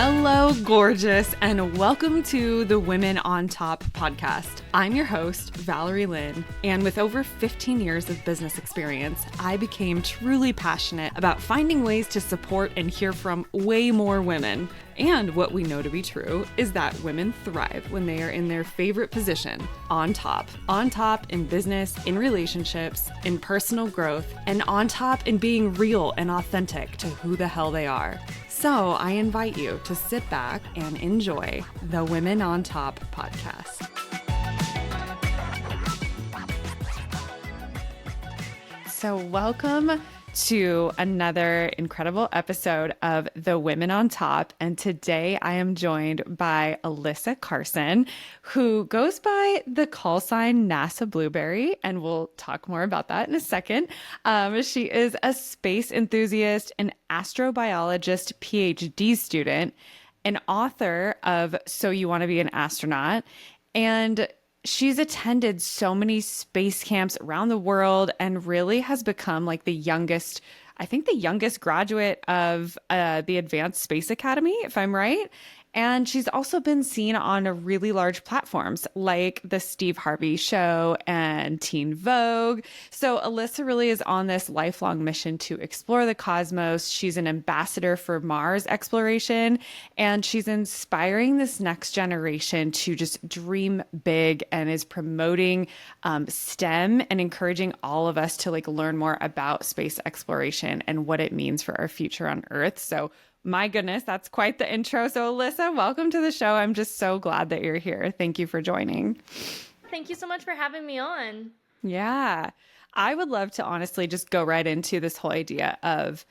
Hello, gorgeous, and welcome to the Women on Top podcast. I'm your host, Valerie Lynn, and with over 15 years of business experience, I became truly passionate about finding ways to support and hear from way more women. And what we know to be true is that women thrive when they are in their favorite position, on top in business, in relationships, in personal growth, and on top in being real and authentic to who the hell they are. So I invite you to sit back and enjoy the Women on Top podcast. So welcome to another incredible episode of the Women on Top. And today I am joined by Alyssa Carson, who goes by the call sign NASA Blueberry, and we'll talk more about that in a second. She is a space enthusiast, an astrobiologist PhD student, an author of So You Want to Be an Astronaut, and she's attended so many space camps around the world and really has become like the youngest graduate of the Advanced Space Academy, if I'm right. And she's also been seen on really large platforms like the Steve Harvey Show and Teen Vogue. So Alyssa really is on this lifelong mission to explore the cosmos. She's an ambassador for Mars exploration, and she's inspiring this next generation to just dream big and is promoting STEM and encouraging all of us to learn more about space exploration and what it means for our future on Earth. So my goodness, that's quite the intro. So Alyssa, welcome to the show. I'm just so glad that you're here. Thank you for joining. Thank you so much for having me on. Yeah, I would love to honestly just go right into this whole idea of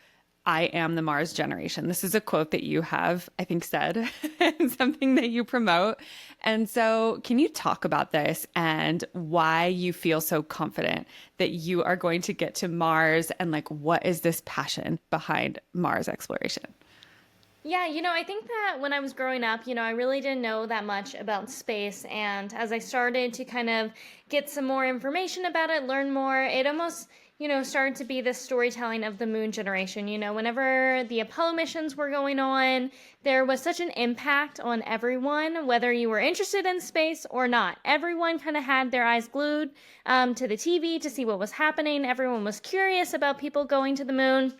I am the Mars generation. This is a quote that you have, I think, said, and something that you promote. And so can you talk about this and why you feel so confident that you are going to get to Mars, and what is this passion behind Mars exploration? Yeah, I think that when I was growing up, I really didn't know that much about space. And as I started to kind of get some more information about it, learn more, it almost, started to be this storytelling of the moon generation. Whenever the Apollo missions were going on, there was such an impact on everyone, whether you were interested in space or not. Everyone kind of had their eyes glued to the TV to see what was happening. Everyone was curious about people going to the moon.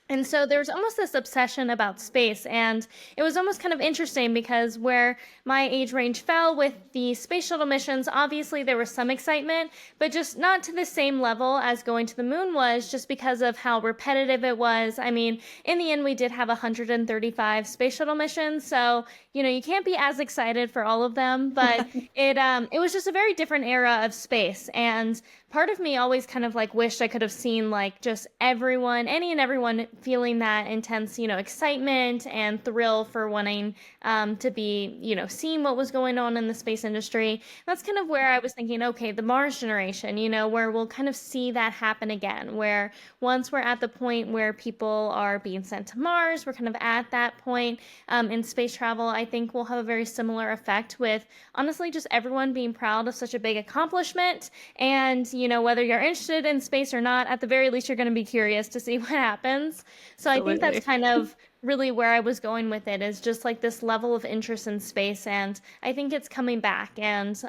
And so there's almost this obsession about space, and it was almost kind of interesting because where my age range fell with the space shuttle missions, obviously there was some excitement, but just not to the same level as going to the moon was, just because of how repetitive it was. I mean, in the end, we did have 135 space shuttle missions, so you can't be as excited for all of them, but it was just a very different era of space. And part of me always kind of wished I could have seen just everyone, any and everyone feeling that intense, excitement and thrill for wanting to be, seeing what was going on in the space industry. That's kind of where I was thinking, okay, the Mars generation, where we'll kind of see that happen again, where once we're at the point where people are being sent to Mars, we're kind of at that point in space travel. I think we'll have a very similar effect with, honestly, just everyone being proud of such a big accomplishment. And, whether you're interested in space or not, at the very least, you're going to be curious to see what happens. So I think that's kind of really where I was going with it, is just this level of interest in space. And I think it's coming back. And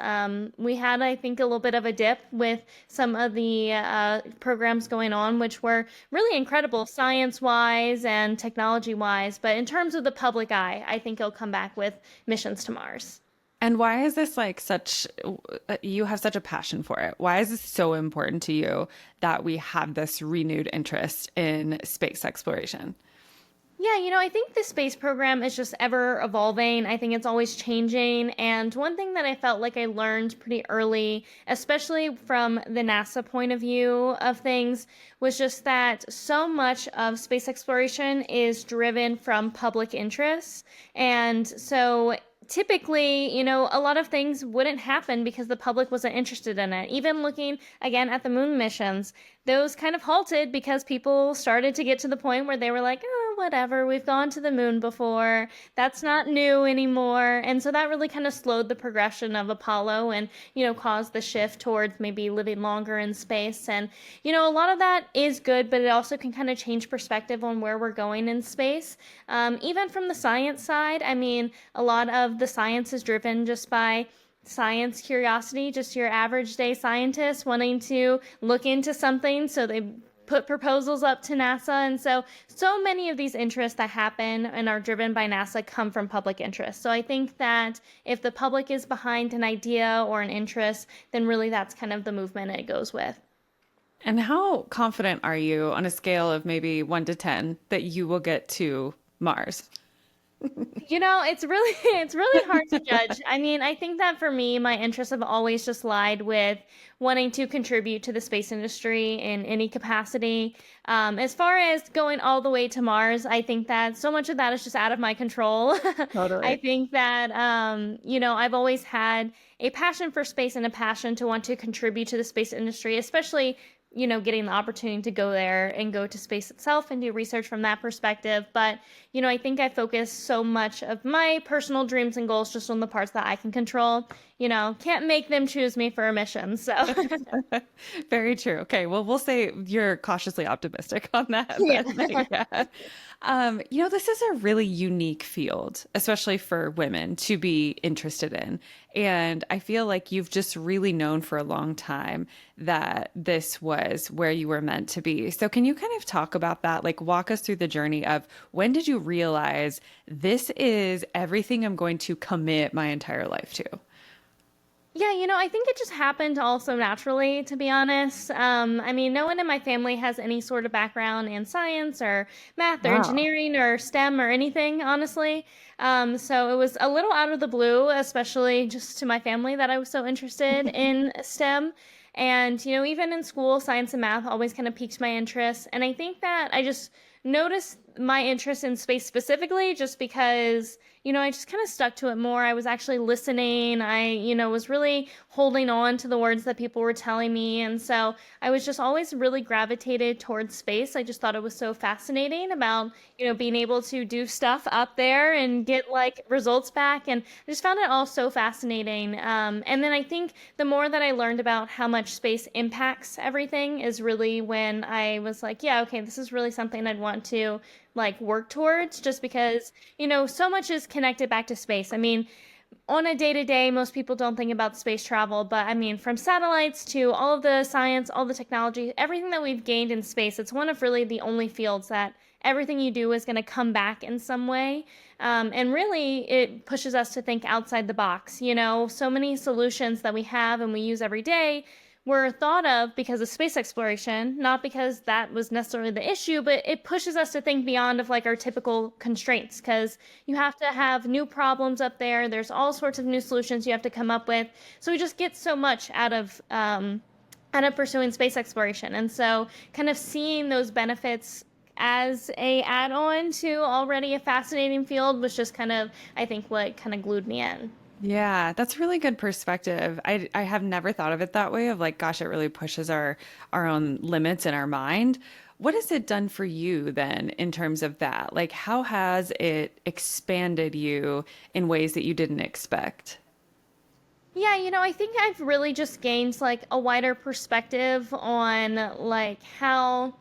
we had, I think, a little bit of a dip with some of the programs going on, which were really incredible science-wise and technology-wise. But in terms of the public eye, I think it'll come back with missions to Mars. And why is this you have such a passion for it? Why is this so important to you that we have this renewed interest in space exploration? Yeah, I think the space program is just ever evolving. I think it's always changing. And one thing that I felt like I learned pretty early, especially from the NASA point of view of things, was just that so much of space exploration is driven from public interest. And so typically, a lot of things wouldn't happen because the public wasn't interested in it. Even looking, again, at the moon missions, those kind of halted because people started to get to the point where they were like, oh, whatever, we've gone to the moon before. That's not new anymore. And so that really kind of slowed the progression of Apollo and, caused the shift towards maybe living longer in space. And, a lot of that is good, but it also can kind of change perspective on where we're going in space. Even from the science side, I mean, a lot of the science is driven just by science curiosity, just your average day scientist wanting to look into something. So they put proposals up to NASA. And so many of these interests that happen and are driven by NASA come from public interest. So I think that if the public is behind an idea or an interest, then really that's kind of the movement it goes with. And how confident are you on a scale of maybe 1 to 10 that you will get to Mars? It's really hard to judge. I mean, I think that for me, my interests have always just lied with wanting to contribute to the space industry in any capacity. As far as going all the way to Mars, I think that so much of that is just out of my control. I Totally. think that, I've always had a passion for space and a passion to want to contribute to the space industry, especially getting the opportunity to go there and go to space itself and do research from that perspective. But, I think I focus so much of my personal dreams and goals just on the parts that I can control. Can't make them choose me for a mission. So, Very true. Okay, well, we'll say you're cautiously optimistic on that yeah. then. Yeah. This is a really unique field, especially for women to be interested in. And I feel like you've just really known for a long time that this was where you were meant to be. So can you kind of talk about that? Like walk us through the journey of when did you realize this is everything I'm going to commit my entire life to? Yeah, I think it just happened also naturally, to be honest. I mean, no one in my family has any sort of background in science or math or Wow. engineering or STEM or anything, honestly. So it was a little out of the blue, especially just to my family, that I was so interested in STEM. And, even in school, science and math always kind of piqued my interest. And I think that I just noticed my interest in space specifically just because I just kind of stuck to it more. I was actually listening. I, was really holding on to the words that people were telling me. And so I was just always really gravitated towards space. I just thought it was so fascinating about, being able to do stuff up there and get like results back. And I just found it all so fascinating. And then I think the more that I learned about how much space impacts everything is really when I was like, yeah, okay, this is really something I'd want to like work towards just because so much is connected back to space. I mean, on a day to day, most people don't think about space travel, but I mean, from satellites to all of the science, all the technology, everything that we've gained in space, it's one of really the only fields that everything you do is going to come back in some way. And really, it pushes us to think outside the box. So many solutions that we have and we use every day were thought of because of space exploration, not because that was necessarily the issue, but it pushes us to think beyond of like our typical constraints because you have to have new problems up there. There's all sorts of new solutions you have to come up with. So we just get so much out of pursuing space exploration. And so kind of seeing those benefits as a add-on to already a fascinating field was just kind of, I think, what kind of glued me in. Yeah, that's really good perspective. I have never thought of it that way of like, gosh, it really pushes our own limits in our mind. What has it done for you then in terms of that? Like, how has it expanded you in ways that you didn't expect? Yeah, I think I've really just gained like a wider perspective on like how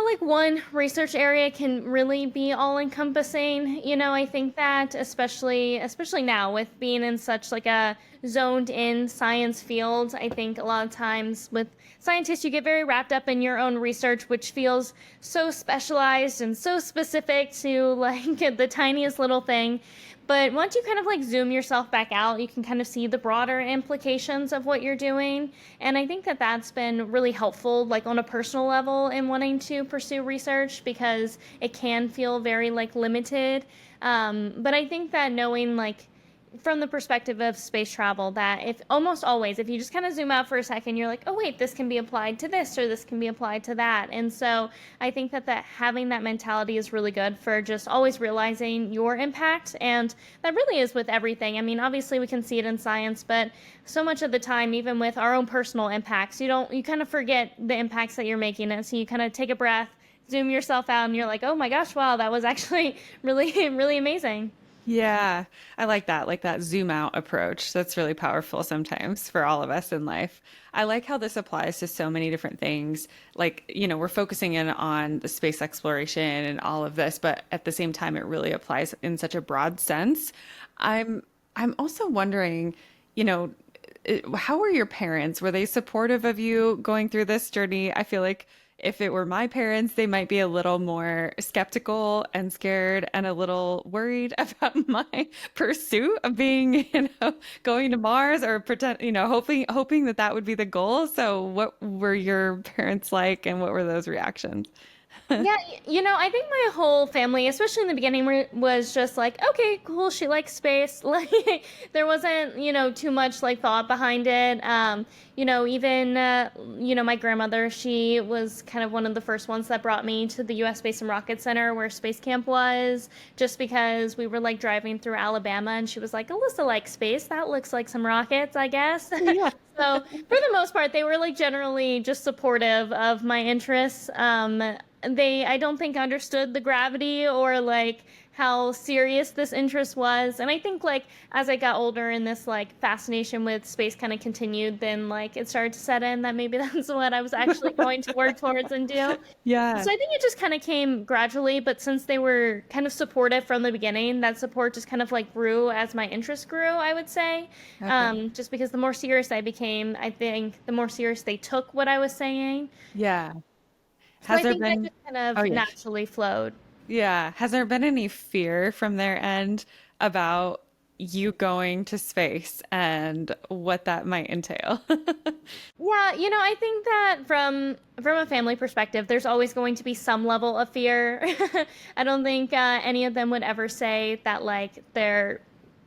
like one research area can really be all encompassing. I think that especially now with being in such like a zoned in science field, I think a lot of times with scientists you get very wrapped up in your own research, which feels so specialized and so specific to like the tiniest little thing. But once you kind of like zoom yourself back out, you can kind of see the broader implications of what you're doing. And I think that that's been really helpful, like on a personal level in wanting to pursue research because it can feel very like limited. But I think that knowing like from the perspective of space travel that if almost always if you just kind of zoom out for a second you're like, oh wait, this can be applied to this or this can be applied to that. And so I think that having that mentality is really good for just always realizing your impact. And that really is with everything. I mean, obviously we can see it in science, but so much of the time even with our own personal impacts you kind of forget the impacts that you're making. And so you kind of take a breath, zoom yourself out and you're like, oh my gosh, wow, that was actually really, really amazing. Yeah, I like that zoom out approach. That's really powerful sometimes for all of us in life. I like how this applies to so many different things. Like, we're focusing in on the space exploration and all of this, but at the same time, it really applies in such a broad sense. I'm I'm also wondering, you know, how were your parents? Were they supportive of you going through this journey? I feel like if it were my parents, they might be a little more skeptical and scared and a little worried about my pursuit of being, going to Mars or pretend, hoping that that would be the goal. So, what were your parents like, and what were those reactions? Yeah, I think my whole family, especially in the beginning, was just like, okay, cool, she likes space. Like, there wasn't, too much like thought behind it. Even, my grandmother, she was kind of one of the first ones that brought me to the U.S. Space and Rocket Center where Space Camp was, just because we were like driving through Alabama and she was like, Alyssa likes space. That looks like some rockets, I guess. Yeah. So for the most part, they were like generally just supportive of my interests. I don't think understood the gravity or like how serious this interest was. And I think like as I got older and this like fascination with space kind of continued, then like it started to set in that maybe that's what I was actually going to work towards and do. Yeah. So I think it just kind of came gradually, but since they were kind of supportive from the beginning, that support just kind of like grew as my interest grew, I would say. Okay. Just because the more serious I became, I think the more serious they took what I was saying. Yeah. So Has I there think that been, just kind oh of yeah. naturally flowed. Yeah. Has there been any fear from their end about you going to space and what that might entail? Yeah, I think that from a family perspective, there's always going to be some level of fear. I don't think any of them would ever say that like they're,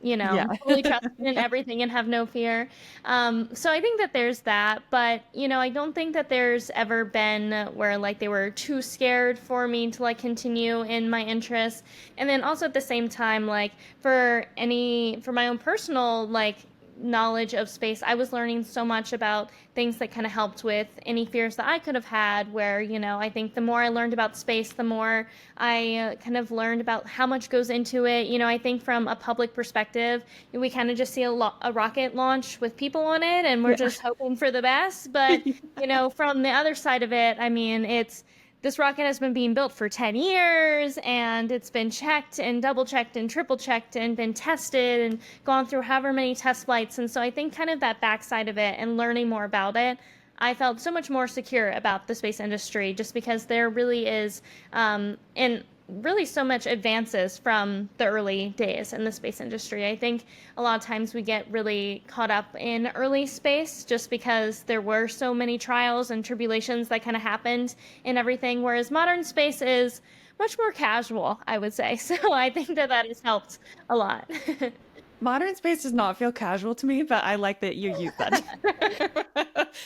Yeah. totally trusted in everything and have no fear. So I think that there's that, but I don't think that there's ever been where like they were too scared for me to like continue in my interests. And then also at the same time, like for my own personal like knowledge of space, I was learning so much about things that kind of helped with any fears that I could have had. Where, I think the more I learned about space, the more I kind of learned about how much goes into it. I think from a public perspective, we kind of just see a rocket launch with people on it and we're Yeah. just hoping for the best. But, from the other side of it, I mean, this rocket has been being built for 10 years and it's been checked and double checked and triple checked and been tested and gone through however many test flights. And so I think kind of that backside of it and learning more about it, I felt so much more secure about the space industry just because there really is, and really so much advances from the early days in the space industry. I think a lot of times we get really caught up in early space just because there were so many trials and tribulations that kind of happened in everything, whereas modern space is much more casual, I would say. So I think that that has helped a lot. Modern space does not feel casual to me, but I like that you use that.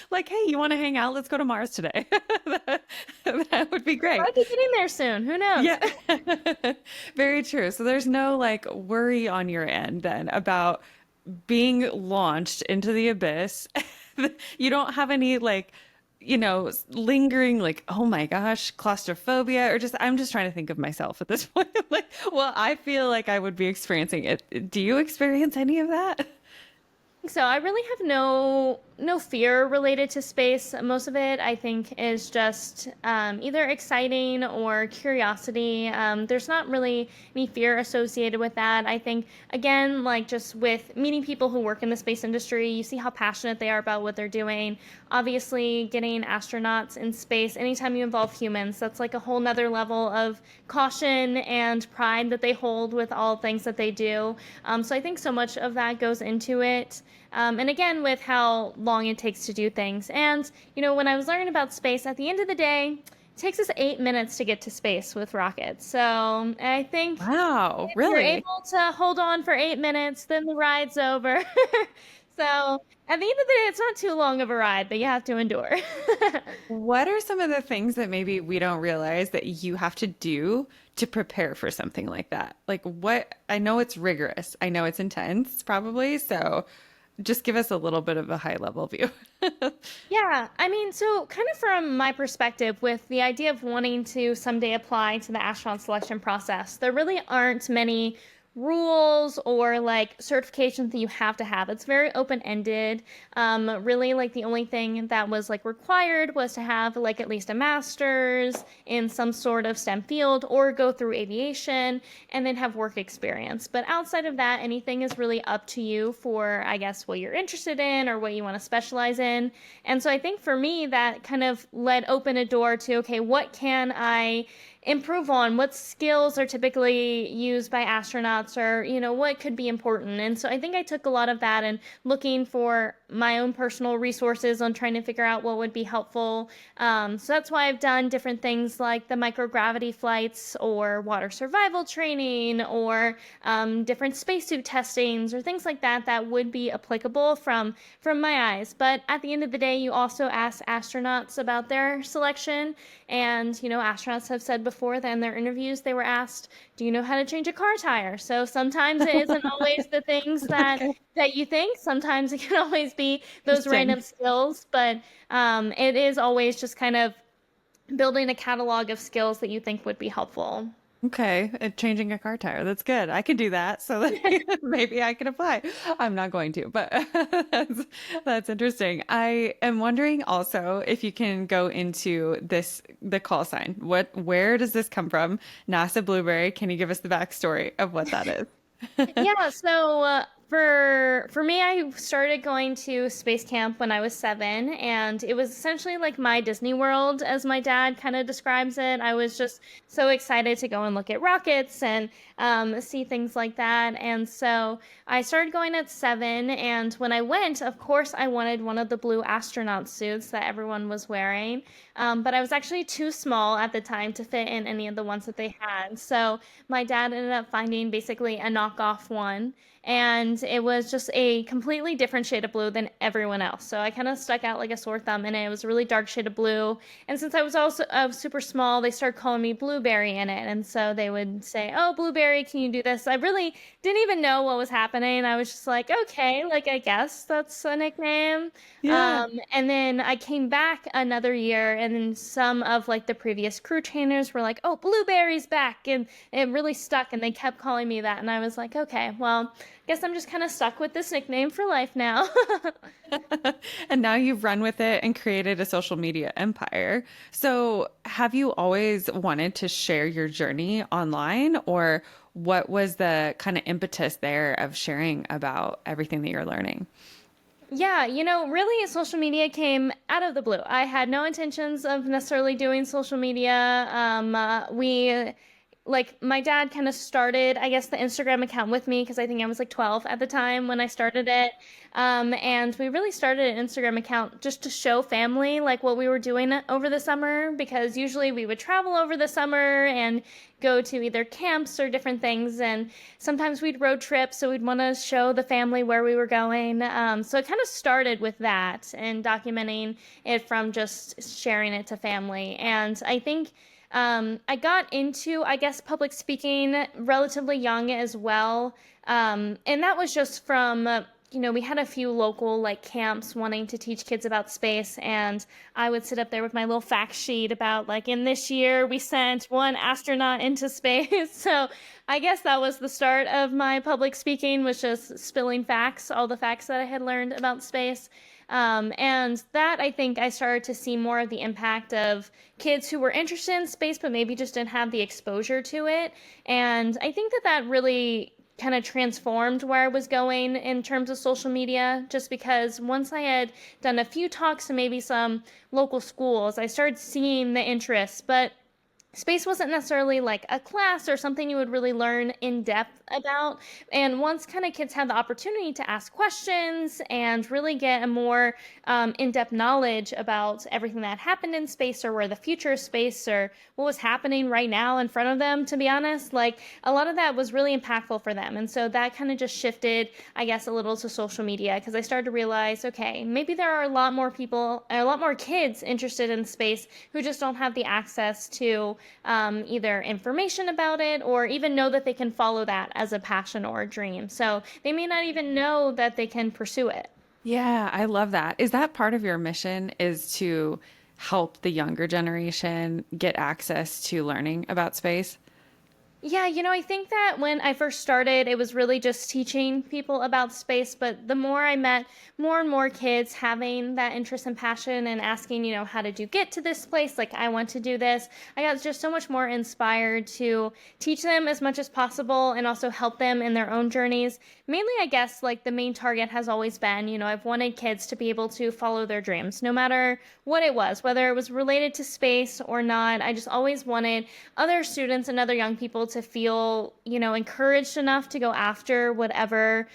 Like, hey, you want to hang out? Let's go to Mars today. That would be great. Might be getting there soon. Who knows? Yeah. Very true. So there's no like worry on your end then about being launched into the abyss. You don't have any like, lingering like, oh my gosh, claustrophobia, or just I'm just trying to think of myself at this point. Like, well, I feel like I would be experiencing it. Do you experience any of that? So I really have no fear related to space. Most of it, I think, is just either exciting or curiosity. There's not really any fear associated with that. I think, again, like just with meeting people who work in the space industry, you see how passionate they are about what they're doing. Obviously, getting astronauts in space, anytime you involve humans, that's like a whole nother level of caution and pride that they hold with all things that they do. So I think so much of that goes into it. And again, with how long it takes to do things. And, when I was learning about space, at the end of the day, it takes us 8 minutes to get to space with rockets. So I think Wow, if you're really? able to hold on for 8 minutes, then the ride's over. So at the end of the day, it's not too long of a ride, but you have to endure. What are some of the things that maybe we don't realize that you have to do to prepare for something like that? Like what, I know it's rigorous. I know it's intense probably. So just give us a little bit of a high level view. Yeah, I mean, so kind of from my perspective, with the idea of wanting to someday apply to the astronaut selection process, there really aren't many rules or like certifications that you have to have. It's very open-ended. Really, like the only thing that was like required was to have like at least a master's in some sort of STEM field or go through aviation and then have work experience. But outside of that, anything is really up to you for, I guess, what you're interested in or what you want to specialize in. And so I think for me, that kind of led open a door to, okay, what can I improve on? What skills are typically used by astronauts, or what could be important? And so I think I took a lot of that and looking for my own personal resources on trying to figure out what would be helpful. So that's why I've done different things like the microgravity flights or water survival training or different spacesuit testings or things like that that would be applicable from my eyes. But at the end of the day, you also ask astronauts about their selection. And, astronauts have said before that in their interviews, they were asked, do you know how to change a car tire? So sometimes it isn't always the things that Okay. that you think. Sometimes it can always be those Interesting. random skills, but it is always just kind of building a catalog of skills that you think would be helpful. Okay, changing a car tire. That's good. I could do that. So that maybe I can apply. I'm not going to, but that's interesting. I am wondering also if you can go into the call sign. Where does this come from? NASA Blueberry. Can you give us the backstory of what that is? Yeah, so for me, I started going to space camp when I was 7, and it was essentially like my Disney World, as my dad kind of describes it. I was just so excited to go and look at rockets and see things like that. And so I started going at 7, and when I went, of course, I wanted one of the blue astronaut suits that everyone was wearing. But I was actually too small at the time to fit in any of the ones that they had. So my dad ended up finding basically a knockoff one. And it was just a completely different shade of blue than everyone else. So I kind of stuck out like a sore thumb in it. It was a really dark shade of blue. And since I was also super small, they started calling me Blueberry in it. And so they would say, oh, Blueberry, can you do this? I really didn't even know what was happening. I was just like, okay, like I guess that's a nickname. Yeah. And then I came back another year, and then some of like the previous crew trainers were like, oh, Blueberry's back. And it really stuck, and they kept calling me that. And I was like, okay, well, guess I'm just kind of stuck with this nickname for life now. And now you've run with it and created a social media empire. So, have you always wanted to share your journey online, or what was the kind of impetus there of sharing about everything that you're learning? Yeah, really social media came out of the blue. I had no intentions of necessarily doing social media. We like my dad kind of started, I guess, the Instagram account with me because I think I was like 12 at the time when I started it. And we really started an Instagram account just to show family like what we were doing over the summer, because usually we would travel over the summer and go to either camps or different things. And sometimes we'd road trip, so we'd want to show the family where we were going. So it kind of started with that and documenting it from just sharing it to family. And I think I got into, I guess, public speaking relatively young as well. And that was just from, we had a few local like camps wanting to teach kids about space. And I would sit up there with my little fact sheet about like, in this year, we sent one astronaut into space. So I guess that was the start of my public speaking, was just spilling facts, all the facts that I had learned about space. And that, I think, I started to see more of the impact of kids who were interested in space, but maybe just didn't have the exposure to it. And I think that that really kind of transformed where I was going in terms of social media, just because once I had done a few talks to maybe some local schools, I started seeing the interest. But space wasn't necessarily like a class or something you would really learn in depth about. And once kind of kids had the opportunity to ask questions and really get a more in-depth knowledge about everything that happened in space, or where the future of space, or what was happening right now in front of them, to be honest, like a lot of that was really impactful for them. And so that kind of just shifted, I guess, a little to social media, because I started to realize, okay, maybe there are a lot more people, a lot more kids interested in space who just don't have the access to either information about it or even know that they can follow that as a passion or a dream. So they may not even know that they can pursue it. Yeah, I love that. Is that part of your mission is to help the younger generation get access to learning about space? Yeah, I think that when I first started, it was really just teaching people about space. But the more I met more and more kids having that interest and passion and asking, how did you get to this place? Like, I want to do this. I got just so much more inspired to teach them as much as possible and also help them in their own journeys. Mainly, I guess, like the main target has always been, I've wanted kids to be able to follow their dreams, no matter what it was, whether it was related to space or not. I just always wanted other students and other young people to feel, encouraged enough to go after whatever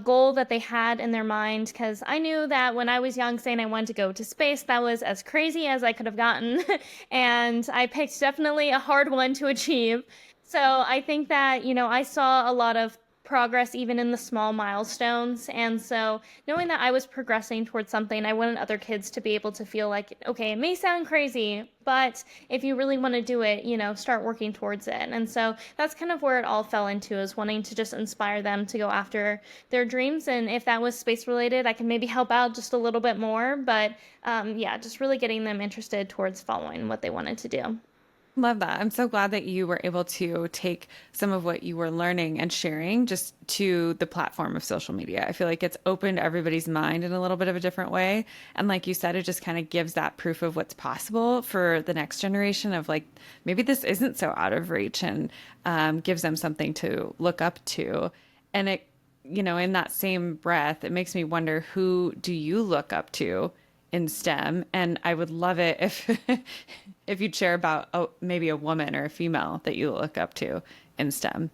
goal that they had in their mind. Because I knew that when I was young, saying I wanted to go to space, that was as crazy as I could have gotten. And I picked definitely a hard one to achieve. So I think that, I saw a lot of progress even in the small milestones. And so knowing that I was progressing towards something, I wanted other kids to be able to feel like, okay, it may sound crazy, but if you really want to do it, start working towards it. And so that's kind of where it all fell into, is wanting to just inspire them to go after their dreams. And if that was space related, I can maybe help out just a little bit more. But yeah, just really getting them interested towards following what they wanted to do. Love that. I'm so glad that you were able to take some of what you were learning and sharing just to the platform of social media. I feel like it's opened everybody's mind in a little bit of a different way. And like you said, it just kind of gives that proof of what's possible for the next generation of like, maybe this isn't so out of reach, and gives them something to look up to. And it, in that same breath, it makes me wonder, who do you look up to in STEM? And I would love it if if you'd share about maybe a woman or a female that you look up to in STEM.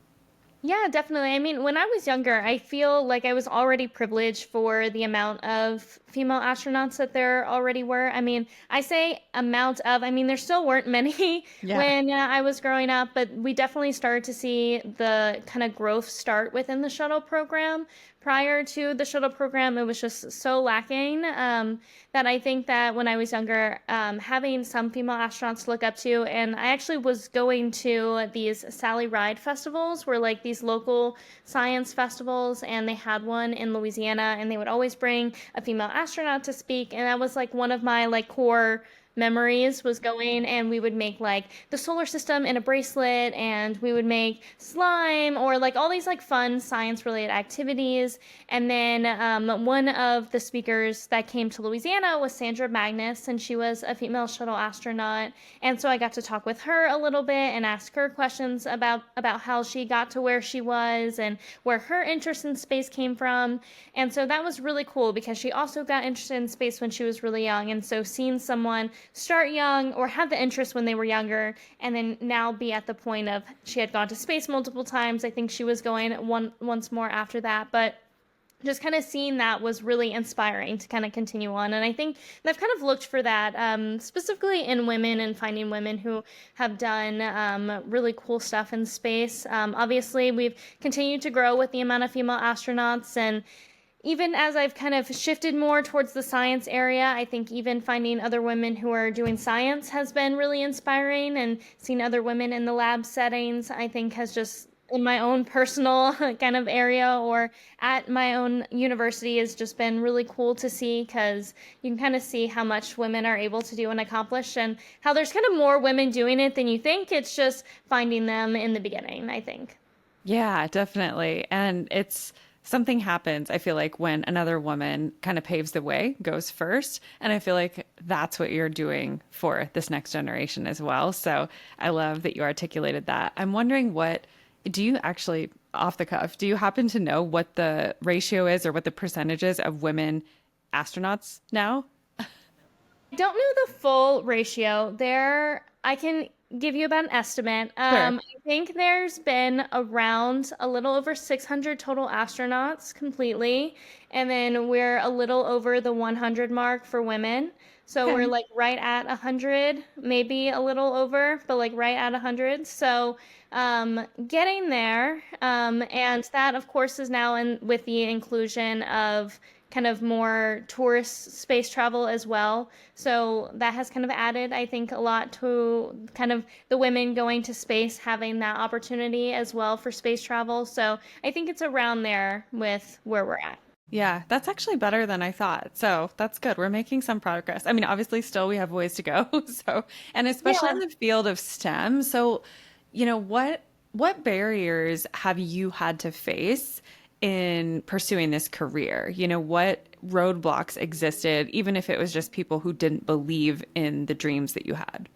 Yeah, definitely. I mean, when I was younger, I feel like I was already privileged for the amount of female astronauts that there already were. I mean, I say amount of, I mean, there still weren't many Yeah. when I was growing up, but we definitely started to see the kind of growth start within the shuttle program. Prior to the shuttle program, it was just so lacking, that I think that when I was younger, having some female astronauts to look up to, and I actually was going to these Sally Ride festivals, where like these local science festivals, and they had one in Louisiana, and they would always bring a female astronaut to speak, and that was like one of my like core memories, was going, and we would make like the solar system in a bracelet, and we would make slime, or like all these like fun science related activities. And then one of the speakers that came to Louisiana was Sandra Magnus, and she was a female shuttle astronaut. And so I got to talk with her a little bit and ask her questions about how she got to where she was and where her interest in space came from. And so that was really cool, because she also got interested in space when she was really young. And so seeing someone start young or have the interest when they were younger, and then now be at the point of, she had gone to space multiple times. I think she was going once more after that, but just kind of seeing that was really inspiring to kind of continue on. And I think I've kind of looked for that, specifically in women, and finding women who have done really cool stuff in space. Obviously, we've continued to grow with the amount of female astronauts, and even as I've kind of shifted more towards the science area, I think even finding other women who are doing science has been really inspiring, and seeing other women in the lab settings, I think has just, in my own personal kind of area or at my own university, has just been really cool to see, because you can kind of see how much women are able to do and accomplish, and how there's kind of more women doing it than you think. It's just finding them in the beginning, I think. Yeah, definitely. And it's something happens, I feel like, when another woman kind of paves the way, goes first. And I feel like that's what you're doing for this next generation as well. So I love that you articulated that. I'm wondering, what do you actually, off the cuff, do you happen to know what the ratio is, or what the percentage is of women astronauts now? I don't know the full ratio. I can give you about an estimate. Sure. I think there's been around a little over 600 total astronauts completely, and then we're a little over the 100 mark for women. So we're Okay. like right at 100, maybe a little over, but like right at 100. So getting there. And that, of course, is now in with the inclusion of kind of more tourist space travel as well. So that has kind of added, I think, a lot to kind of the women going to space, having that opportunity as well for space travel. So I think it's around there with where we're at. Yeah, that's actually better than I thought. So that's good. We're making some progress. I mean, obviously, still we have ways to go. So, and especially in Yeah. the field of STEM. So, what barriers have you had to face in pursuing this career? What roadblocks existed, even if it was just people who didn't believe in the dreams that you had?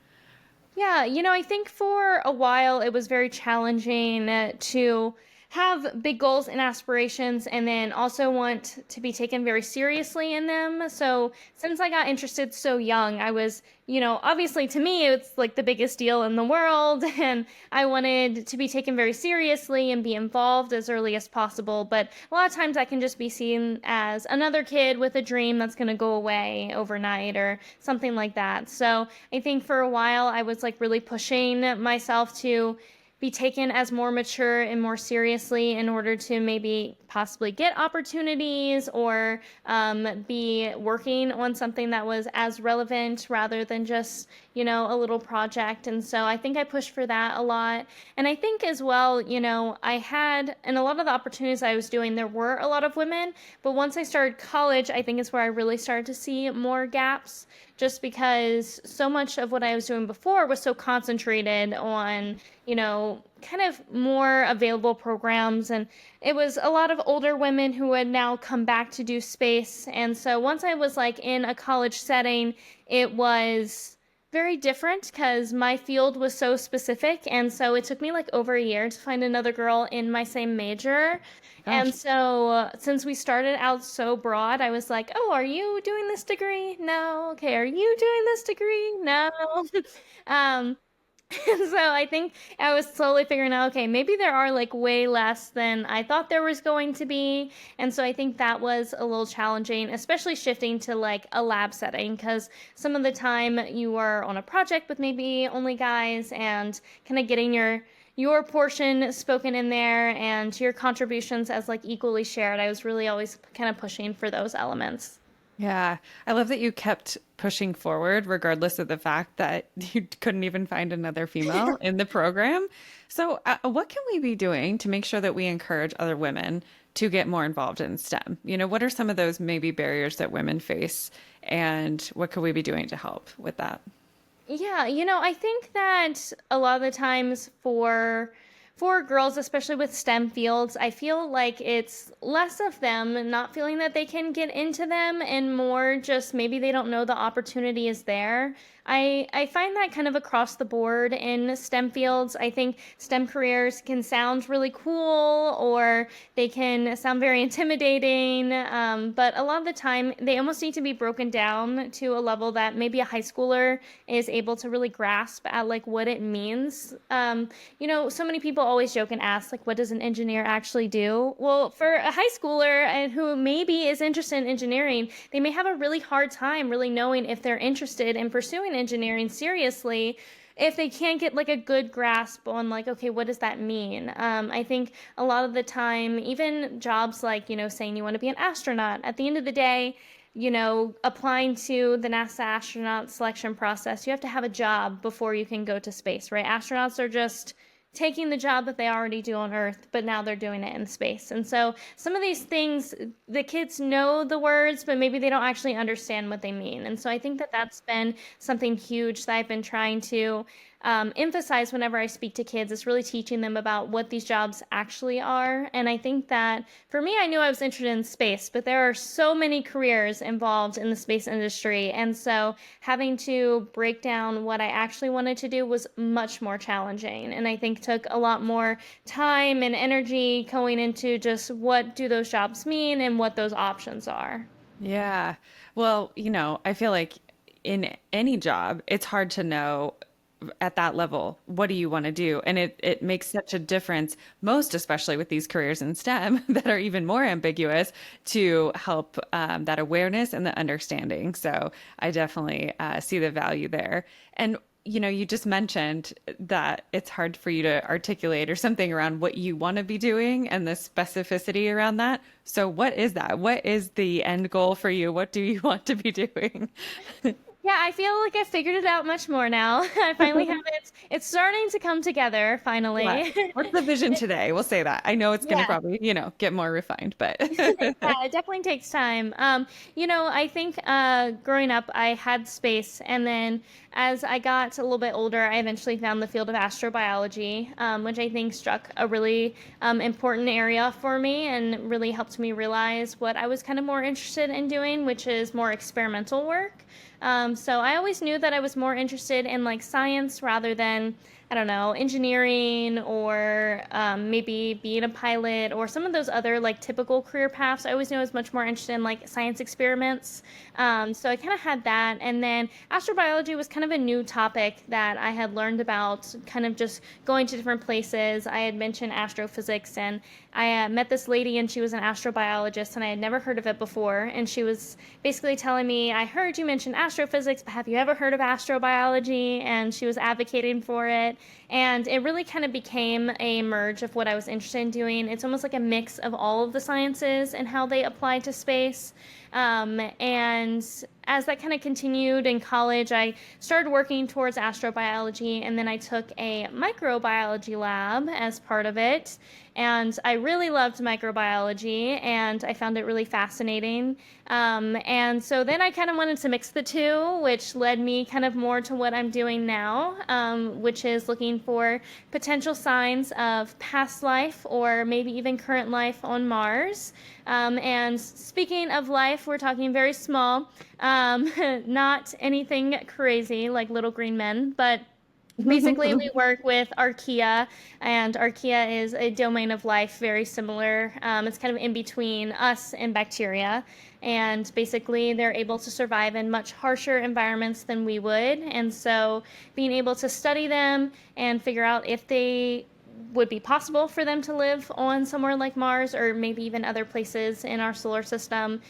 Yeah, I think for a while it was very challenging to have big goals and aspirations and then also want to be taken very seriously in them. So, since I got interested so young, I was, obviously to me it's like the biggest deal in the world and I wanted to be taken very seriously and be involved as early as possible. But a lot of times I can just be seen as another kid with a dream that's going to go away overnight or something like that. So, I think for a while I was like really pushing myself to be taken as more mature and more seriously in order to maybe possibly get opportunities or be working on something that was as relevant rather than just, a little project. And so I think I pushed for that a lot. And I think as well, I had, in a lot of the opportunities I was doing, there were a lot of women. But once I started college, I think is where I really started to see more gaps just because so much of what I was doing before was so concentrated on, kind of more available programs. And it was a lot of older women who had now come back to do space. And so once I was like in a college setting, it was very different because my field was so specific. And so it took me like over a year to find another girl in my same major. Gosh. And so, since we started out so broad, I was like, "Oh, are you doing this degree? No. Okay, are you doing this degree? No." um, and so I think I was slowly figuring out, okay, maybe there are like way less than I thought there was going to be. And so I think that was a little challenging, especially shifting to like a lab setting, because some of the time you are on a project with maybe only guys and kind of getting your portion spoken in there and your contributions as like equally shared. I was really always kind of pushing for those elements. Yeah, I love that you kept pushing forward regardless of the fact that you couldn't even find another female in the program. So, what can we be doing to make sure that we encourage other women to get more involved in STEM? What are some of those maybe barriers that women face, and what could we be doing to help with that? Yeah, I think that a lot of the times for girls, especially with STEM fields, I feel like it's less of them not feeling that they can get into them and more just maybe they don't know the opportunity is there. I find that kind of across the board in STEM fields. I think STEM careers can sound really cool or they can sound very intimidating, but a lot of the time they almost need to be broken down to a level that maybe a high schooler is able to really grasp at like what it means. So many people always joke and ask, like, what does an engineer actually do? Well, for a high schooler and who maybe is interested in engineering, they may have a really hard time really knowing if they're interested in pursuing engineering seriously if they can't get like a good grasp on like, okay, what does that mean? I think a lot of the time, even jobs like, saying you want to be an astronaut, at the end of the day, applying to the NASA astronaut selection process, you have to have a job before you can go to space, right? Astronauts are just taking the job that they already do on Earth, but now they're doing it in space. And so some of these things, the kids know the words, but maybe they don't actually understand what they mean. And so I think that that's been something huge that I've been trying to emphasize whenever I speak to kids is really teaching them about what these jobs actually are. And I think that for me, I knew I was interested in space, but there are so many careers involved in the space industry. And so having to break down what I actually wanted to do was much more challenging. And I think took a lot more time and energy going into just what do those jobs mean and what those options are. Yeah. Well, I feel like in any job, it's hard to know at that level, what do you want to do? And it makes such a difference, most especially with these careers in STEM that are even more ambiguous to help that awareness and the understanding. So I definitely see the value there. And you just mentioned that it's hard for you to articulate or something around what you want to be doing and the specificity around that. So what is that? What is the end goal for you? What do you want to be doing? Yeah, I feel like I figured it out much more now. I finally have it. It's starting to come together What? finally. What's the vision today? We'll say that. I know it's going to Yeah. probably, get more refined, but Yeah, it definitely takes time. I think growing up, I had space, and then as I got a little bit older, I eventually found the field of astrobiology, which I think struck a really important area for me and really helped me realize what I was kind of more interested in doing, which is more experimental work. So I always knew that I was more interested in like science rather than, I don't know, engineering or maybe being a pilot or some of those other like typical career paths. I always knew I was much more interested in like science experiments. So I kind of had that. And then astrobiology was kind of a new topic that I had learned about, kind of just going to different places. I had mentioned astrophysics, and I met this lady, and she was an astrobiologist, and I had never heard of it before. And she was basically telling me, I heard you mention astrophysics, but have you ever heard of astrobiology? And she was advocating for it. And it really kind of became a merge of what I was interested in doing. It's almost like a mix of all of the sciences and how they apply to space. And as that kind of continued in college, I started working towards astrobiology, and then I took a microbiology lab as part of it. And I really loved microbiology, and I found it really fascinating. And so then I kind of wanted to mix the two, which led me kind of more to what I'm doing now, which is looking for potential signs of past life or maybe even current life on Mars. And speaking of life, we're talking very small, not anything crazy like little green men, but basically we work with archaea, and archaea is a domain of life very similar. It's kind of in between us and bacteria. And basically, they're able to survive in much harsher environments than we would. And so, being able to study them and figure out if they would be possible for them to live on somewhere like Mars or maybe even other places in our solar system.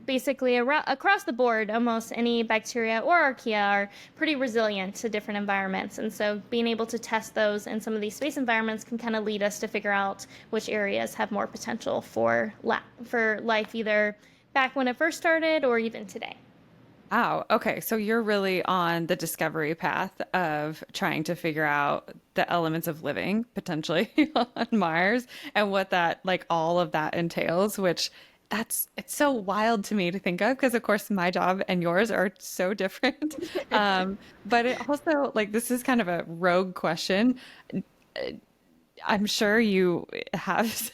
Basically, across the board, almost any bacteria or archaea are pretty resilient to different environments. And so being able to test those in some of these space environments can kind of lead us to figure out which areas have more potential for life, either back when it first started or even today. Wow. Okay. So you're really on the discovery path of trying to figure out the elements of living potentially on Mars and what that, like all of that entails, which it's so wild to me to think of because of course my job and yours are so different. But it also like this is kind of a rogue question. I'm sure you have.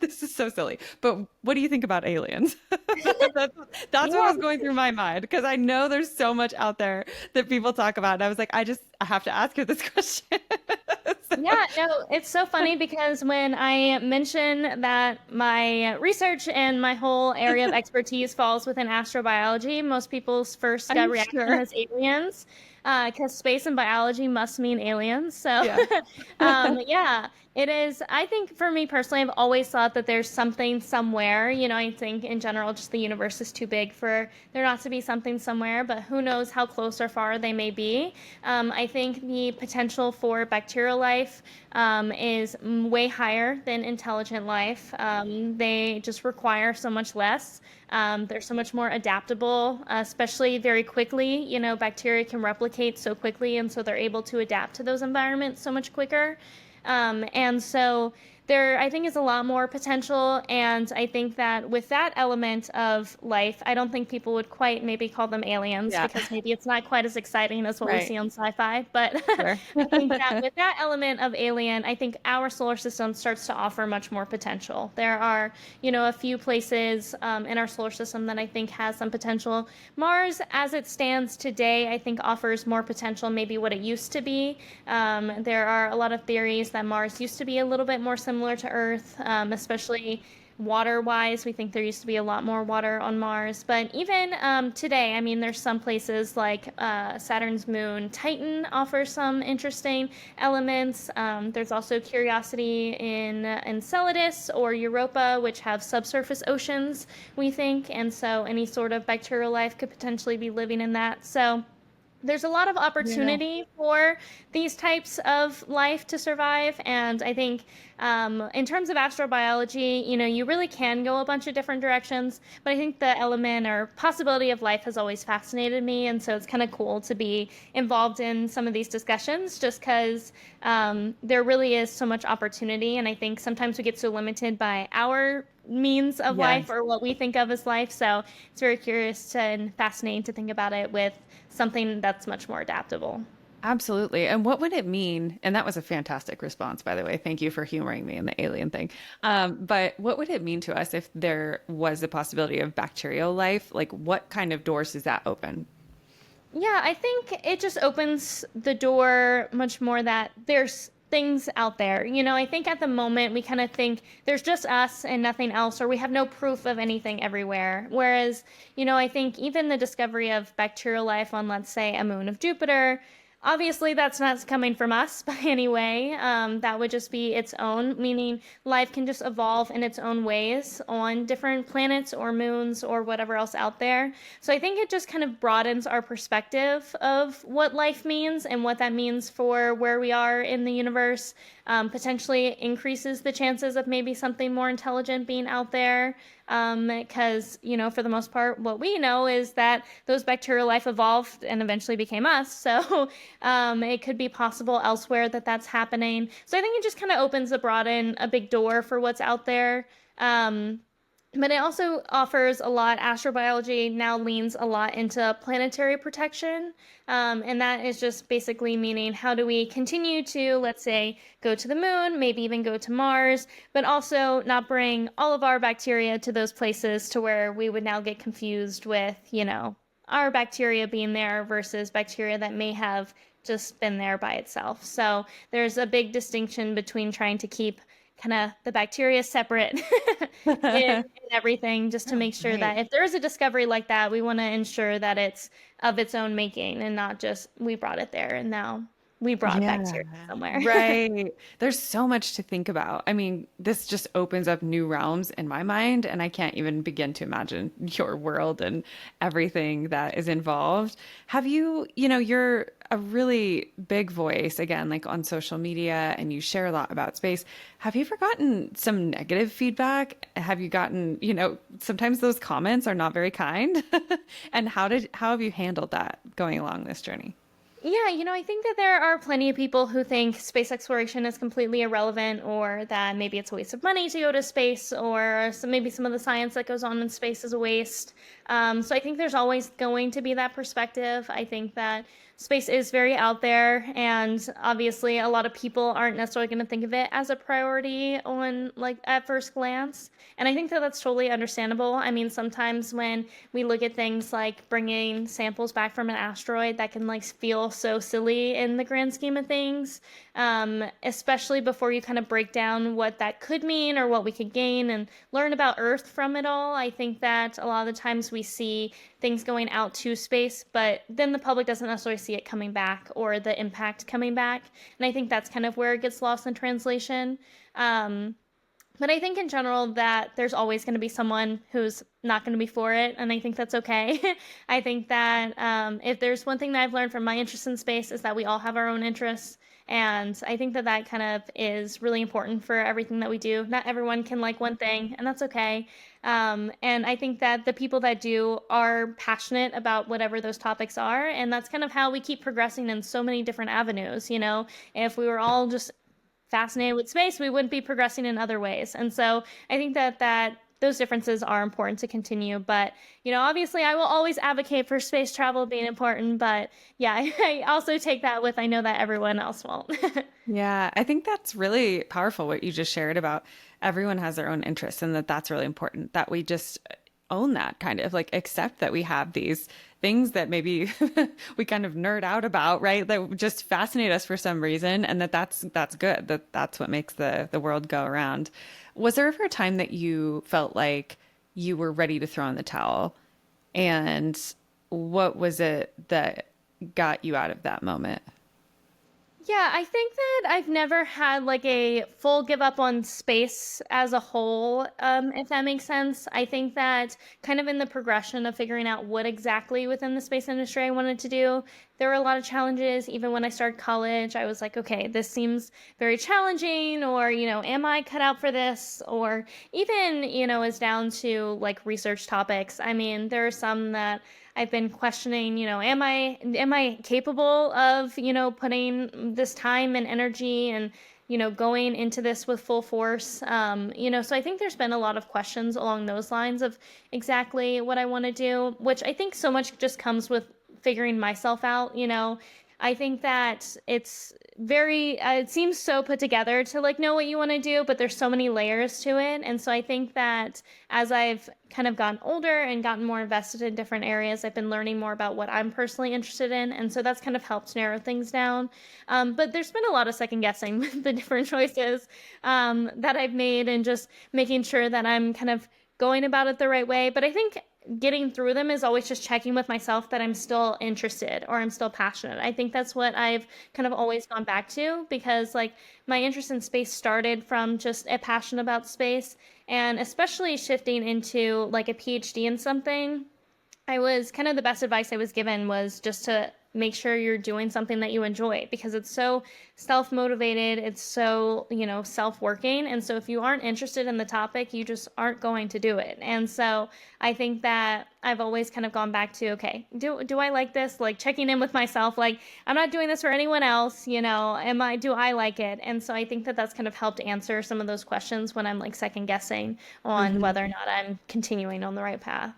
This is so silly, but what do you think about aliens? That's, that's what Yeah. was going through my mind because I know there's so much out there that people talk about. And I was like, I have to ask her this question. So, Yeah, no, it's so funny because when I mention that my research and my whole area of expertise falls within astrobiology, most people's first gut I'm reaction sure. is aliens, because space and biology must mean aliens. So, Yeah. yeah, it is. I think for me personally, I've always thought that there's something somewhere. I think in general, just the universe is too big for there not to be something somewhere, but who knows how close or far they may be. I think the potential for bacterial life is way higher than intelligent life. They just require so much less. They're so much more adaptable, especially very quickly. Bacteria can replicate so quickly, and so they're able to adapt to those environments so much quicker. And so there, I think, is a lot more potential. And I think that with that element of life, I don't think people would quite maybe call them aliens Yeah. because maybe it's not quite as exciting as what we Right. see on sci-fi. But Sure. I think that with that element of alien, I think our solar system starts to offer much more potential. There are, a few places in our solar system that I think has some potential. Mars, as it stands today, I think offers more potential, maybe what it used to be. There are a lot of theories that Mars used to be a little bit more similar to Earth, especially water-wise. We think there used to be a lot more water on Mars. But even today, I mean, there's some places like Saturn's moon Titan offers some interesting elements. There's also Curiosity in Enceladus or Europa, which have subsurface oceans, we think. And so any sort of bacterial life could potentially be living in that. So there's a lot of Yeah. opportunity for these types of life to survive. And I think in terms of astrobiology, you really can go a bunch of different directions. But I think the element or possibility of life has always fascinated me. And so it's kind of cool to be involved in some of these discussions just because there really is so much opportunity. And I think sometimes we get so limited by our means of life Yes. or what we think of as life. So it's very curious and fascinating to think about it with something that's much more adaptable. Absolutely. And what would it mean? And that was a fantastic response, by the way. Thank you for humoring me in the alien thing. But what would it mean to us if there was a possibility of bacterial life? Like, what kind of doors does that open? Yeah, I think it just opens the door much more that there's things out there. I think at the moment we kind of think there's just us and nothing else, or we have no proof of anything everywhere. Whereas, I think even the discovery of bacterial life on, let's say, a moon of Jupiter, obviously that's not coming from us by any way. That would just be its own, meaning life can just evolve in its own ways on different planets or moons or whatever else out there. So I think it just kind of broadens our perspective of what life means and what that means for where we are in the universe. Potentially increases the chances of maybe something more intelligent being out there. Because, for the most part, what we know is that those bacterial life evolved and eventually became us. So it could be possible elsewhere that that's happening. So I think it just kind of opens a broaden a big door for what's out there. But it also offers a lot. Astrobiology now leans a lot into planetary protection. And that is just basically meaning how do we continue to, let's say, go to the moon, maybe even go to Mars, but also not bring all of our bacteria to those places to where we would now get confused with, our bacteria being there versus bacteria that may have just been there by itself. So there's a big distinction between trying to keep kind of the bacteria separate in everything, just to Oh, make sure that great. if there is a discovery like that, we want to ensure that it's of its own making and not just we brought it there and now we brought Yeah, bacteria somewhere. right. There's so much to think about. I mean, this just opens up new realms in my mind, and I can't even begin to imagine your world and everything that is involved. Have you, you're a really big voice again, like on social media, and you share a lot about space. Have you ever gotten some negative feedback? Have you gotten, sometimes those comments are not very kind. And how have you handled that going along this journey? Yeah, I think that there are plenty of people who think space exploration is completely irrelevant or that maybe it's a waste of money to go to space or maybe some of the science that goes on in space is a waste. So I think there's always going to be that perspective. I think that space is very out there and obviously a lot of people aren't necessarily going to think of it as a priority on like at first glance. And I think that that's totally understandable. I mean, sometimes when we look at things like bringing samples back from an asteroid that can like feel so silly in the grand scheme of things, especially before you kind of break down what that could mean or what we could gain and learn about Earth from it all. I think that a lot of the times we see things going out to space, but then the public doesn't necessarily see it coming back or the impact coming back. And I think that's kind of where it gets lost in translation. Um, but I think in general that there's always going to be someone who's not going to be for it, and I think that's okay. I think that if there's one thing that I've learned from my interest in space is that we all have our own interests, and I think that that kind of is really important for everything that we do. Not everyone can like one thing, and that's okay. And I think that the people that do are passionate about whatever those topics are, and that's kind of how we keep progressing in so many different avenues. If we were all just fascinated with space, we wouldn't be progressing in other ways. And so I think that those differences are important to continue. But, obviously I will always advocate for space travel being important. But yeah, I also take that with I know that everyone else won't. Yeah, I think that's really powerful what you just shared about everyone has their own interests and that that's really important that we just own that kind of like accept that we have these things that maybe we kind of nerd out about, right? That just fascinate us for some reason and that's good. That's what makes the world go around. Was there ever a time that you felt like you were ready to throw in the towel? And what was it that got you out of that moment? Yeah, I think that I've never had like a full give up on space as a whole, if that makes sense. I think that kind of in the progression of figuring out what exactly within the space industry I wanted to do, there were a lot of challenges. Even when I started college, I was like, okay, this seems very challenging, or, am I cut out for this? Or even, as down to like research topics. I mean, there are some that I've been questioning, am I capable of, putting this time and energy and, going into this with full force? So I think there's been a lot of questions along those lines of exactly what I want to do, which I think so much just comes with figuring myself out. I think that it's very it seems so put together to like know what you want to do, but there's so many layers to it. And so I think that as I've kind of gotten older and gotten more invested in different areas, I've been learning more about what I'm personally interested in, and so that's kind of helped narrow things down. But there's been a lot of second guessing with the different choices that I've made, and just making sure that I'm kind of going about it the right way. But I think getting through them is always just checking with myself that I'm still interested or I'm still passionate. I think that's what I've kind of always gone back to, because like my interest in space started from just a passion about space, and especially shifting into like a PhD in something. I was kind of, the best advice I was given was just to make sure you're doing something that you enjoy, because it's so self-motivated, it's so, self-working. And so if you aren't interested in the topic, you just aren't going to do it. And so I think that I've always kind of gone back to, okay, do I like this? Like checking in with myself, like I'm not doing this for anyone else, do I like it? And so I think that that's kind of helped answer some of those questions when I'm like second guessing on Mhm. whether or not I'm continuing on the right path.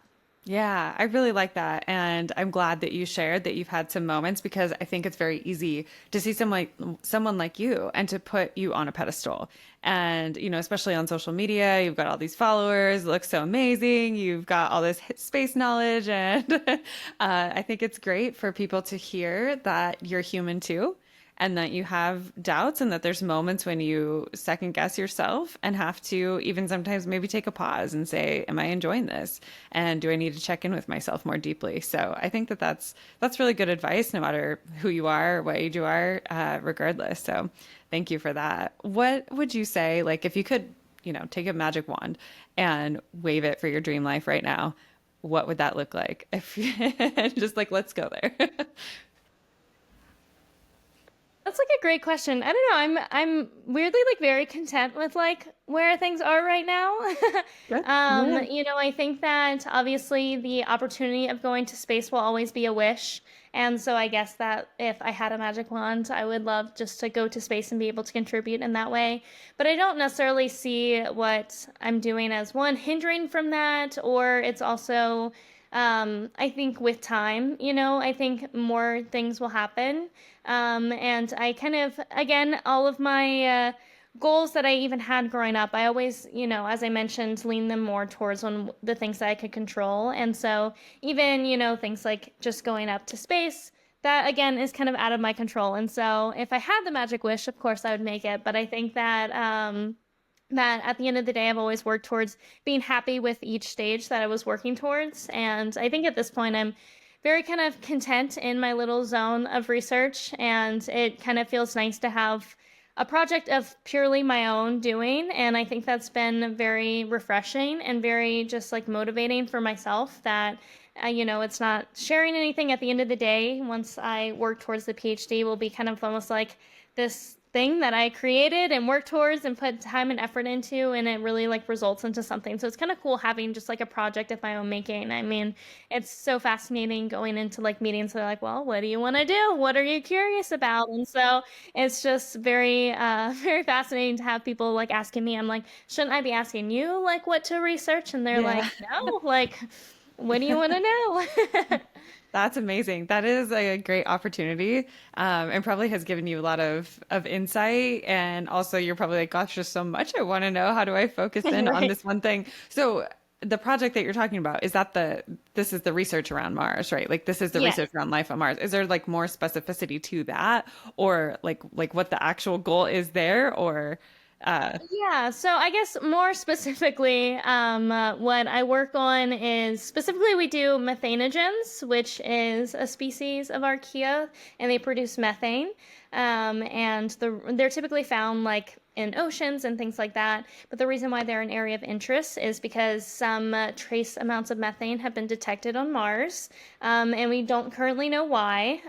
Yeah, I really like that. And I'm glad that you shared that you've had some moments, because I think it's very easy to see someone like you and to put you on a pedestal. And, especially on social media, you've got all these followers, it looks so amazing. You've got all this space knowledge. And I think it's great for people to hear that you're human too, and that you have doubts, and that there's moments when you second guess yourself and have to even sometimes maybe take a pause and say, am I enjoying this? And do I need to check in with myself more deeply? So I think that that's really good advice, no matter who you are or what age you are, regardless. So thank you for that. What would you say, like, if you could, take a magic wand and wave it for your dream life right now, what would that look like? If just like, let's go there. That's like a great question. I don't know. I'm weirdly like very content with like where things are right now. Good. Yeah. I think that obviously the opportunity of going to space will always be a wish. And so I guess that if I had a magic wand, I would love just to go to space and be able to contribute in that way. But I don't necessarily see what I'm doing as one hindering from that, or it's also I think with time, I think more things will happen. And I kind of, again, all of my goals that I even had growing up, I always, as I mentioned, lean them more towards on the things that I could control. And so even, things like just going up to space, that again is kind of out of my control. And so if I had the magic wish, of course I would make it. But I think that at the end of the day, I've always worked towards being happy with each stage that I was working towards. And I think at this point, I'm very kind of content in my little zone of research. And it kind of feels nice to have a project of purely my own doing. And I think that's been very refreshing and very just like motivating for myself, that it's not sharing anything at the end of the day. Once I work towards the PhD, will be kind of almost like this thing that I created and worked towards and put time and effort into, and it really like results into something. So it's kind of cool having just like a project of my own making. I mean, it's so fascinating going into like meetings. They're like, well, what do you want to do? What are you curious about? And so it's just very, very fascinating to have people like asking me. I'm like, shouldn't I be asking you like what to research? And they're Yeah. like, no, like, what do you want to know? That's amazing. That is a great opportunity, and probably has given you a lot of insight. And also, you're probably like, gosh, there's so much I want to know. How do I focus in on Right. this one thing? So, the project that you're talking about, is that this is the research around Mars, right? Like this is the research Yes. around life on Mars. Is there like more specificity to that, or like what the actual goal is there, or? Yeah, so I guess more specifically, what I work on is specifically we do methanogens, which is a species of archaea, and they produce methane. And they're typically found like in oceans and things like that. But the reason why they're an area of interest is because some trace amounts of methane have been detected on Mars, and we don't currently know why.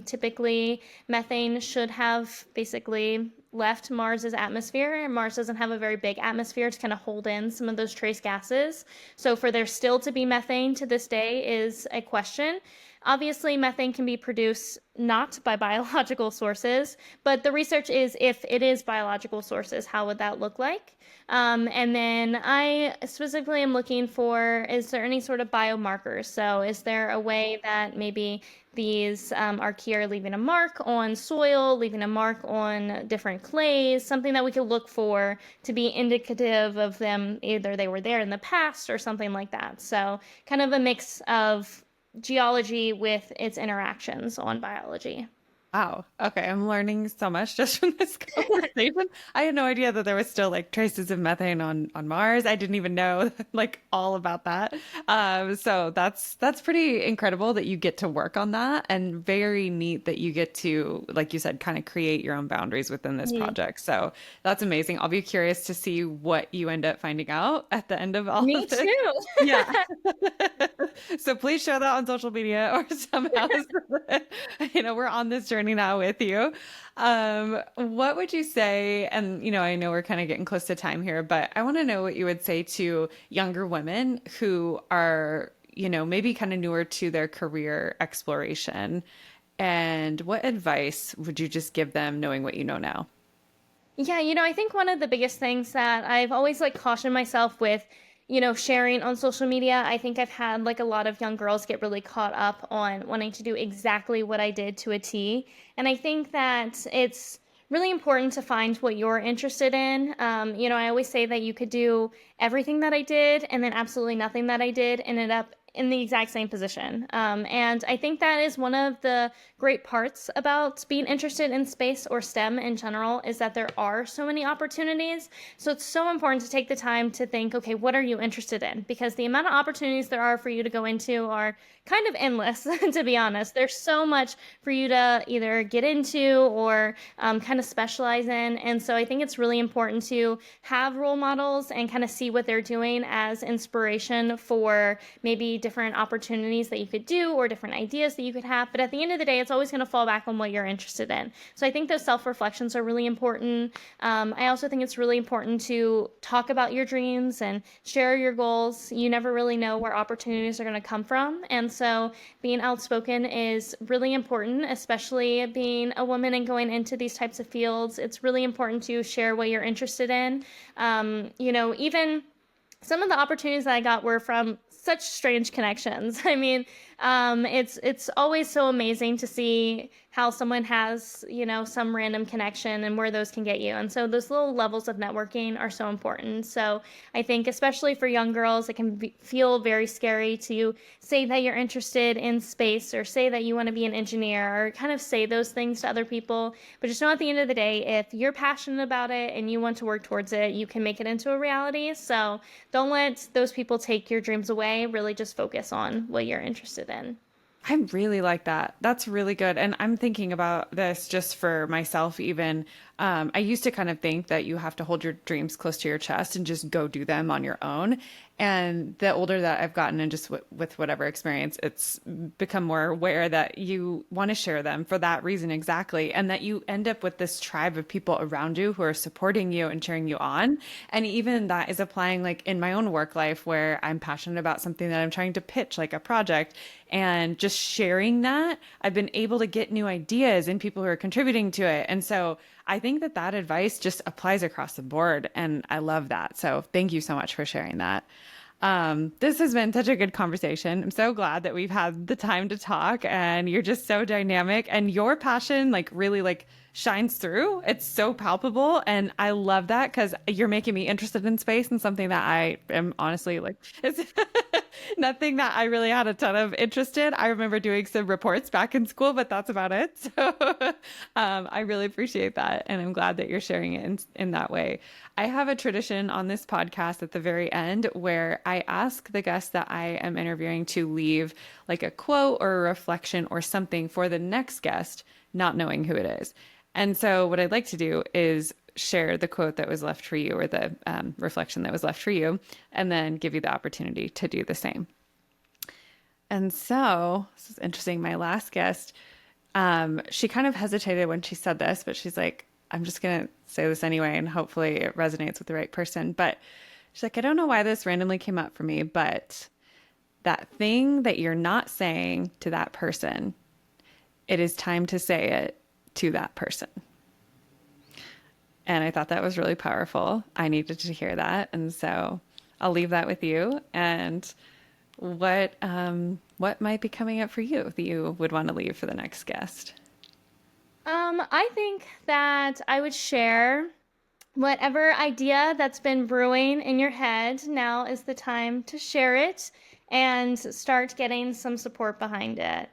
Typically, methane should have basically left Mars's atmosphere. Mars doesn't have a very big atmosphere to kind of hold in some of those trace gases. So for there still to be methane to this day is a question. Obviously, methane can be produced not by biological sources, but the research is if it is biological sources, how would that look like? And then I specifically am looking for, is there any sort of biomarkers? So is there a way that maybe these archaea are leaving a mark on soil, leaving a mark on different clays, something that we could look for to be indicative of them, either they were there in the past or something like that. So kind of a mix of geology with its interactions on biology. Wow. Okay. I'm learning so much just from this conversation. I had no idea that there was still like traces of methane on Mars. I didn't even know like all about that. So that's pretty incredible that you get to work on that, and very neat that you get to, like you said, kind of create your own boundaries within this Mm. project. So that's amazing. I'll be curious to see what you end up finding out at the end of all Me of this. too. Yeah. So please share that on social media or somehow, so that, we're on this journey now with you. What would you say? And, I know we're kind of getting close to time here, but I want to know what you would say to younger women who are, maybe kind of newer to their career exploration. And what advice would you just give them knowing what you know now? Yeah, I think one of the biggest things that I've always like cautioned myself with, sharing on social media, I think I've had like a lot of young girls get really caught up on wanting to do exactly what I did to a T. And I think that it's really important to find what you're interested in. I always say that you could do everything that I did and then absolutely nothing that I did and end up in the exact same position. And I think that is one of the great parts about being interested in space or STEM in general is that there are so many opportunities. So it's so important to take the time to think, okay, what are you interested in? Because the amount of opportunities there are for you to go into are kind of endless, to be honest. There's so much for you to either get into or kind of specialize in. And so I think it's really important to have role models and kind of see what they're doing as inspiration for maybe different opportunities that you could do or different ideas that you could have. But at the end of the day, it's always going to fall back on what you're interested in. So I think those self-reflections are really important. I also think it's really important to talk about your dreams and share your goals. You never really know where opportunities are going to come from. And so being outspoken is really important, especially being a woman and going into these types of fields. It's really important to share what you're interested in. Even some of the opportunities that I got were from such strange connections. I mean, it's always so amazing to see how someone has, some random connection and where those can get you. And so those little levels of networking are so important. So I think especially for young girls, it can feel very scary to say that you're interested in space or say that you want to be an engineer or kind of say those things to other people. But just know at the end of the day, if you're passionate about it and you want to work towards it, you can make it into a reality. So don't let those people take your dreams away. Really just focus on what you're interested in. I really like that. That's really good. And I'm thinking about this just for myself, even. I used to kind of think that you have to hold your dreams close to your chest and just go do them on your own. And the older that I've gotten, and just with whatever experience, it's become more aware that you want to share them for that reason exactly. And that you end up with this tribe of people around you who are supporting you and cheering you on. And even that is applying like in my own work life where I'm passionate about something that I'm trying to pitch, like a project, and just sharing that, I've been able to get new ideas and people who are contributing to it. And so I think that advice just applies across the board. And I love that. So thank you so much for sharing that. This has been such a good conversation. I'm so glad that we've had the time to talk, and you're just so dynamic, and your passion like really like shines through. It's so palpable, and I love that because you're making me interested in space and something that I am honestly like it's Nothing that I really had a ton of interest in. I remember doing some reports back in school, but that's about it. So I really appreciate that. And I'm glad that you're sharing it in that way. I have a tradition on this podcast at the very end where I ask the guests that I am interviewing to leave like a quote or a reflection or something for the next guest, not knowing who it is. And so what I'd like to do is share the quote that was left for you or the reflection that was left for you, and then give you the opportunity to do the same. And so this is interesting. My last guest, she kind of hesitated when she said this, but she's like, I'm just going to say this anyway, and hopefully it resonates with the right person. But she's like, I don't know why this randomly came up for me, but that thing that you're not saying to that person, it is time to say it to that person. And I thought that was really powerful. I needed to hear that. And so I'll leave that with you. And what might be coming up for you that you would want to leave for the next guest? I think that I would share whatever idea that's been brewing in your head. Now is the time to share it and start getting some support behind it.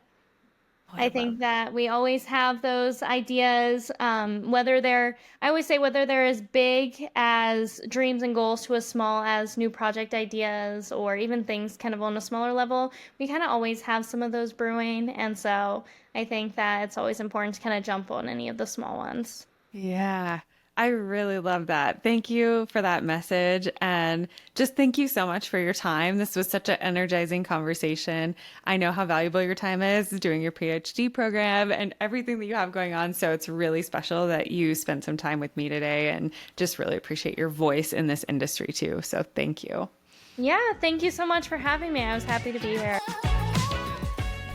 I think that we always have those ideas, I always say whether they're as big as dreams and goals to as small as new project ideas or even things kind of on a smaller level, we kind of always have some of those brewing. And so I think that it's always important to kind of jump on any of the small ones. Yeah, I really love that. Thank you for that message. And just thank you so much for your time. This was such an energizing conversation. I know how valuable your time is doing your PhD program and everything that you have going on. So it's really special that you spent some time with me today, and just really appreciate your voice in this industry too. So thank you. Yeah, thank you so much for having me. I was happy to be here.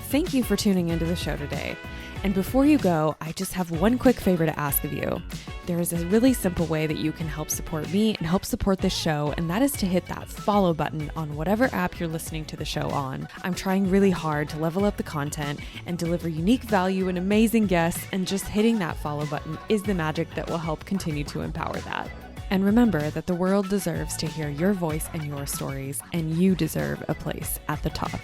Thank you for tuning into the show today. And before you go, I just have one quick favor to ask of you. There is a really simple way that you can help support me and help support this show, and that is to hit that follow button on whatever app you're listening to the show on. I'm trying really hard to level up the content and deliver unique value and amazing guests, and just hitting that follow button is the magic that will help continue to empower that. And remember that the world deserves to hear your voice and your stories, and you deserve a place at the top.